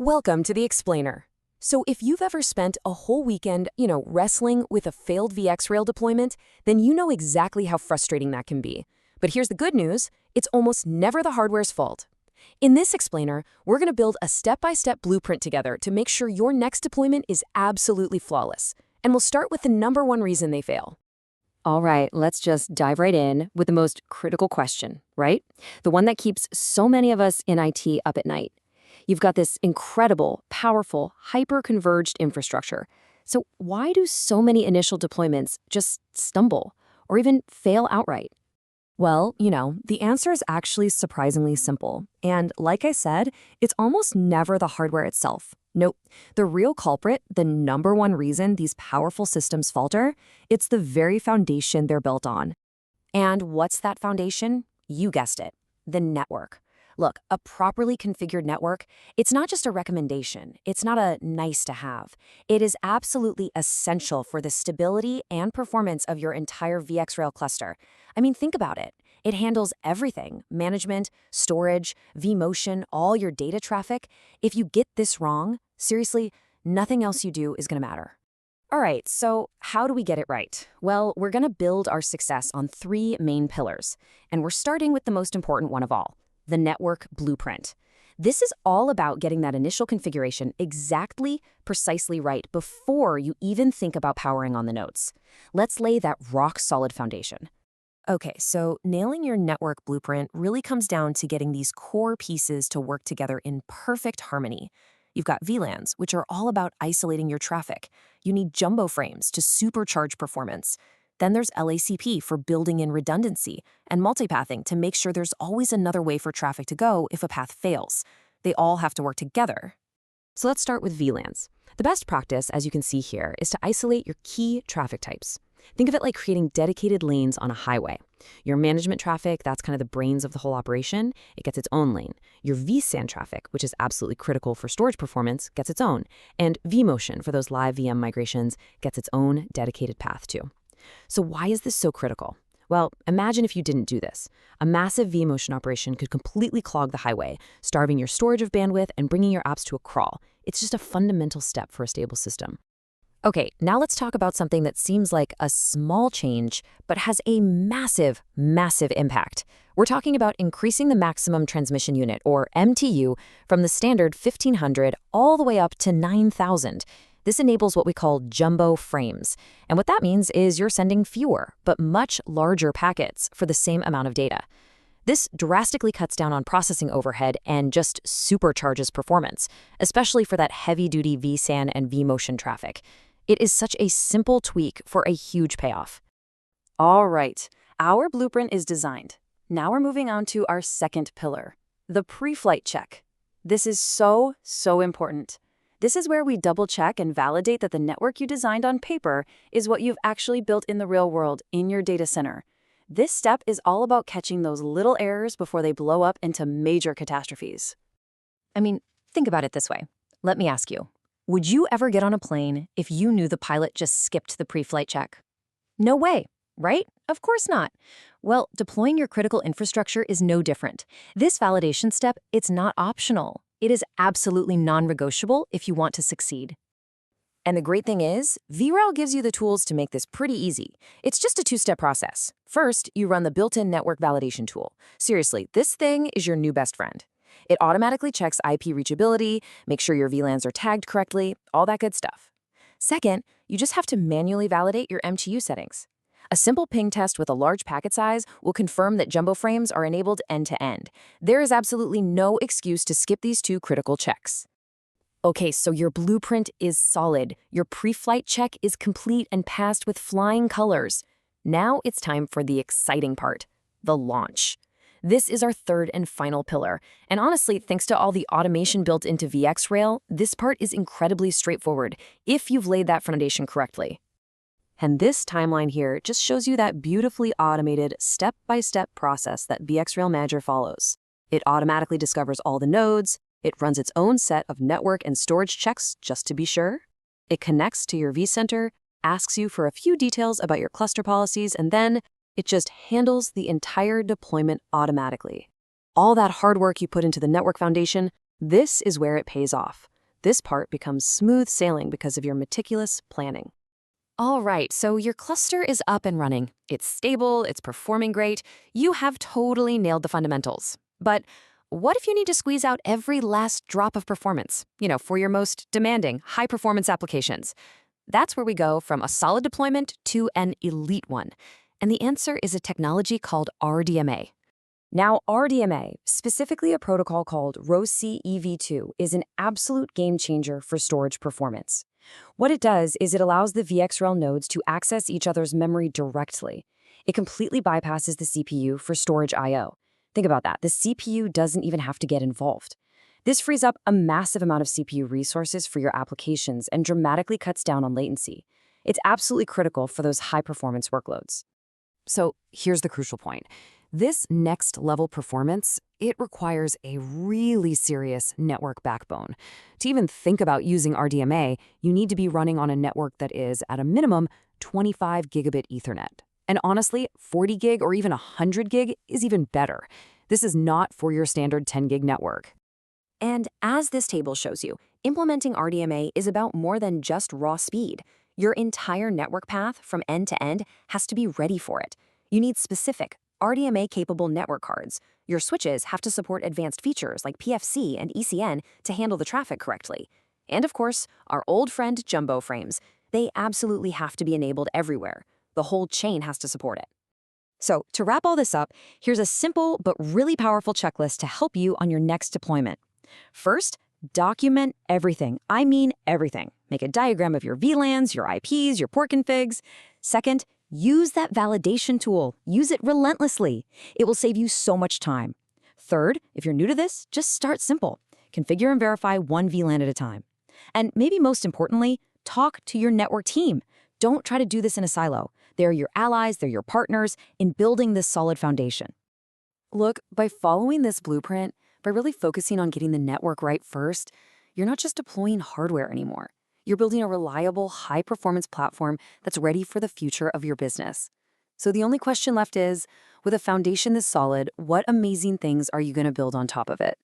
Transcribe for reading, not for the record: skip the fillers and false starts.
Welcome to the Explainer. So if you've ever spent a whole weekend, wrestling with a failed VxRail deployment, then you know exactly how frustrating that can be. But here's the good news, it's almost never the hardware's fault. In this Explainer, we're going to build a step-by-step blueprint together to make sure your next deployment is absolutely flawless. And we'll start with the number one reason they fail. All right, let's just dive right in with the most critical question, right? The one that keeps so many of us in IT up at night. You've got this incredible, powerful, hyper-converged infrastructure. So why do so many initial deployments just stumble or even fail outright? Well, the answer is actually surprisingly simple. And like I said, it's almost never the hardware itself. Nope. The real culprit, the number one reason these powerful systems falter, it's the very foundation they're built on. And what's that foundation? You guessed it, the network. Look, a properly configured network, it's not just a recommendation. It's not a nice to have. It is absolutely essential for the stability and performance of your entire VxRail cluster. I mean, think about it. It handles everything, management, storage, vMotion, all your data traffic. If you get this wrong, seriously, nothing else you do is going to matter. All right, so how do we get it right? Well, we're going to build our success on three main pillars, and we're starting with the most important one of all, the network blueprint. This is all about getting that initial configuration precisely right before you even think about powering on the nodes. Let's lay that rock-solid foundation. Okay, so nailing your network blueprint really comes down to getting these core pieces to work together in perfect harmony. You've got VLANs, which are all about isolating your traffic. You need jumbo frames to supercharge performance. Then there's LACP for building in redundancy, and multipathing to make sure there's always another way for traffic to go if a path fails. They all have to work together. So let's start with VLANs. The best practice, as you can see here, is to isolate your key traffic types. Think of it like creating dedicated lanes on a highway. Your management traffic, that's kind of the brains of the whole operation, it gets its own lane. Your vSAN traffic, which is absolutely critical for storage performance, gets its own. And vMotion, for those live VM migrations, gets its own dedicated path too. So why is this so critical? Well, imagine if you didn't do this. A massive vMotion operation could completely clog the highway, starving your storage of bandwidth and bringing your apps to a crawl. It's just a fundamental step for a stable system. Okay, now let's talk about something that seems like a small change, but has a massive, massive impact. We're talking about increasing the maximum transmission unit, or MTU, from the standard 1500 all the way up to 9000. This enables what we call jumbo frames. And what that means is you're sending fewer, but much larger packets for the same amount of data. This drastically cuts down on processing overhead and just supercharges performance, especially for that heavy-duty vSAN and vMotion traffic. It is such a simple tweak for a huge payoff. All right, our blueprint is designed. Now we're moving on to our second pillar, the pre-flight check. This is so important. This is where we double-check and validate that the network you designed on paper is what you've actually built in the real world in your data center. This step is all about catching those little errors before they blow up into major catastrophes. I mean, think about it this way. Let me ask you, would you ever get on a plane if you knew the pilot just skipped the pre-flight check? No way, right? Of course not. Well, deploying your critical infrastructure is no different. This validation step, it's not optional. It is absolutely non-negotiable if you want to succeed. And the great thing is, VRail gives you the tools to make this pretty easy. It's just a two-step process. First, you run the built-in network validation tool. Seriously, this thing is your new best friend. It automatically checks IP reachability, makes sure your VLANs are tagged correctly, all that good stuff. Second, you just have to manually validate your MTU settings. A simple ping test with a large packet size will confirm that jumbo frames are enabled end-to-end. There is absolutely no excuse to skip these two critical checks. Okay, so your blueprint is solid. Your pre-flight check is complete and passed with flying colors. Now it's time for the exciting part, the launch. This is our third and final pillar. And honestly, thanks to all the automation built into VxRail, this part is incredibly straightforward if you've laid that foundation correctly. And this timeline here just shows you that beautifully automated step-by-step process that VxRail Manager follows. It automatically discovers all the nodes, it runs its own set of network and storage checks just to be sure, it connects to your vCenter, asks you for a few details about your cluster policies, and then it just handles the entire deployment automatically. All that hard work you put into the network foundation, This is where it pays off. This part becomes smooth sailing because of your meticulous planning. All right, so your cluster is up and running. It's stable, it's performing great. You have totally nailed the fundamentals. But what if you need to squeeze out every last drop of performance, for your most demanding, high-performance applications? That's where we go from a solid deployment to an elite one. And the answer is a technology called RDMA. Now, RDMA, specifically a protocol called ROCEV2, is an absolute game changer for storage performance. What it does is it allows the VxRail nodes to access each other's memory directly. It completely bypasses the CPU for storage I/O. Think about that. The CPU doesn't even have to get involved. This frees up a massive amount of CPU resources for your applications and dramatically cuts down on latency. It's absolutely critical for those high-performance workloads. So here's the crucial point. This next-level performance, it requires a really serious network backbone. To even think about using RDMA, you need to be running on a network that is, at a minimum, 25 gigabit Ethernet. And honestly, 40 gig or even 100 gig is even better. This is not for your standard 10 gig network. And as this table shows you, implementing RDMA is about more than just raw speed. Your entire network path from end to end has to be ready for it. You need specific, RDMA-capable network cards. Your switches have to support advanced features like PFC and ECN to handle the traffic correctly. And of course, our old friend jumbo frames. They absolutely have to be enabled everywhere. The whole chain has to support it. So to wrap all this up, here's a simple but really powerful checklist to help you on your next deployment. First, document everything. I mean everything. Make a diagram of your VLANs, your IPs, your port configs. Second, use that validation tool. Use it relentlessly. It will save you so much time. Third, if you're new to this, just start simple. Configure and verify one VLAN at a time. And maybe most importantly, talk to your network team. Don't try to do this in a silo. They're your allies, they're your partners in building this solid foundation. Look, by following this blueprint, by really focusing on getting the network right first, you're not just deploying hardware anymore. You're building a reliable, high-performance platform that's ready for the future of your business. So the only question left is, with a foundation this solid, what amazing things are you going to build on top of it?